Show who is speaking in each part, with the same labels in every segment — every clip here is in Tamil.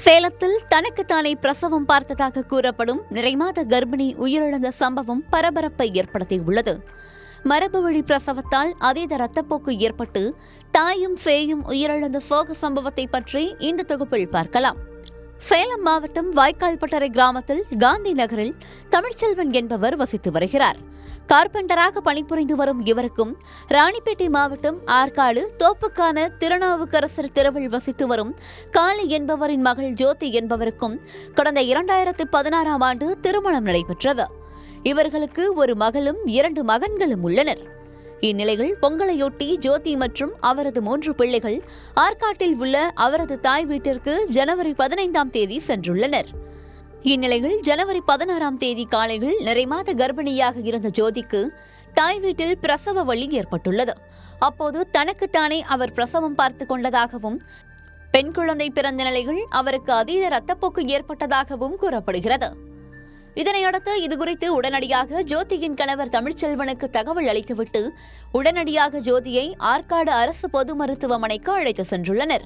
Speaker 1: சேலத்தில் தனக்குத்தானே பிரசவம் பார்த்ததாக கூறப்படும் நிறைமாத கர்ப்பிணி உயிரிழந்த சம்பவம் பரபரப்பை ஏற்படுத்தியுள்ளது. மரபுவழி பிரசவத்தால் அதீத ரத்தப்போக்கு ஏற்பட்டு தாயும் சேயும் உயிரிழந்த சோக சம்பவத்தை பற்றி இந்த தொகுப்பில் பார்க்கலாம். சேலம் மாவட்டம் வாய்க்கால்பட்டறை கிராமத்தில் காந்தி நகரில் தமிழ்ச்செல்வன் என்பவர் வசித்து வருகிறார். கார்பெண்டராக பணிபுரிந்து வரும் இவருக்கும் ராணிப்பேட்டை மாவட்டம் ஆற்காடு தோப்புக்கான திருநாவுக்கரசர் தெருவில் வசித்து வரும் காளி என்பவரின் மகள் ஜோதி என்பவருக்கும் கடந்த 2016ஆம் ஆண்டு திருமணம் நடைபெற்றது. இவர்களுக்கு ஒரு மகளும் 2 மகன்களும் உள்ளனர். இந்நிலையில் பொங்கலையொட்டி ஜோதி மற்றும் அவரது 3 பிள்ளைகள் ஆற்காட்டில் உள்ள அவரது தாய் வீட்டிற்கு ஜனவரி 15ஆம் தேதி சென்றுள்ளனர். இந்நிலையில் ஜனவரி 16ஆம் தேதி காலையில் நிறைமாத கர்ப்பிணியாக இருந்த ஜோதிக்கு தாய் வீட்டில் பிரசவ வலி ஏற்பட்டுள்ளது. அப்போது தனக்குத்தானே அவர் பிரசவம் பார்த்து கொண்டதாகவும் பெண் குழந்தை பிறந்த நிலையில் அவருக்கு அதீத ரத்தப்போக்கு ஏற்பட்டதாகவும் கூறப்படுகிறது. இதனையடுத்து இதுகுறித்து உடனடியாக ஜோதியின் கணவர் தமிழ்ச்செல்வனுக்கு தகவல் அளித்துவிட்டு உடனடியாக ஜோதியை ஆற்காடு அரசு பொது மருத்துவமனைக்கு அழைத்து சென்றுள்ளனர்.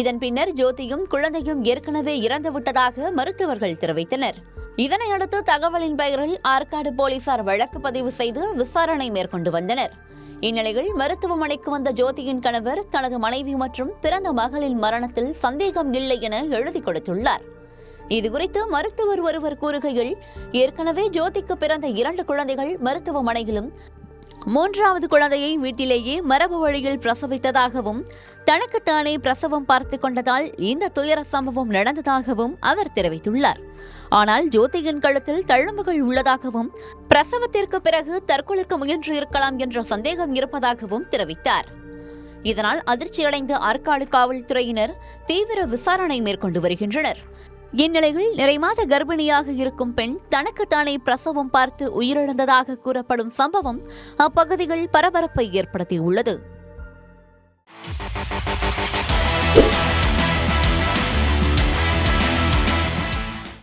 Speaker 1: இதன் பின்னர் ஜோதியும் குழந்தையும் ஏற்கனவே இறந்துவிட்டதாக மருத்துவர்கள் தெரிவித்தனர். இதனையடுத்து தகவலின் பெயரில் ஆற்காடு போலீசார் வழக்கு பதிவு செய்து விசாரணை மேற்கொண்டு வந்தனர். இந்நிலையில் மருத்துவமனைக்கு வந்த ஜோதியின் கணவர் தனது மனைவி மற்றும் பிறந்த மகளின் மரணத்தில் சந்தேகம் இல்லை என எழுதி கொடுத்துள்ளார். இதுகுறித்து மருத்துவர் ஒருவர் கூறுகையில், ஏற்கனவே ஜோதிக்கு பிறந்த 2 குழந்தைகள் மருத்துவமனையிலும் 3வது குழந்தையை வீட்டிலேயே மரபு வழியில் பிரசவித்ததாகவும் தனக்குத்தானே பிரசவம் பார்த்து கொண்டதால் இந்த துயர சம்பவம் நடந்ததாகவும் அவர் தெரிவித்துள்ளார். ஆனால் ஜோதியின் கழுத்தில் தழும்புகள் உள்ளதாகவும் பிரசவத்திற்கு பிறகு தற்கொலைக்கு முயன்று இருக்கலாம் என்ற சந்தேகம் இருப்பதாகவும் தெரிவித்தார். இதனால் அதிர்ச்சியடைந்த ஆற்காடு காவல்துறையினர் தீவிர விசாரணை மேற்கொண்டு வருகின்றனர். இந்நிலையில் நிறைமாத கர்ப்பிணியாக இருக்கும் பெண் தனக்குத்தானே பிரசவம் பார்த்து உயிரிழந்ததாக கூறப்படும் சம்பவம் அப்பகுதியில் பரபரப்பை ஏற்படுத்தியுள்ளது.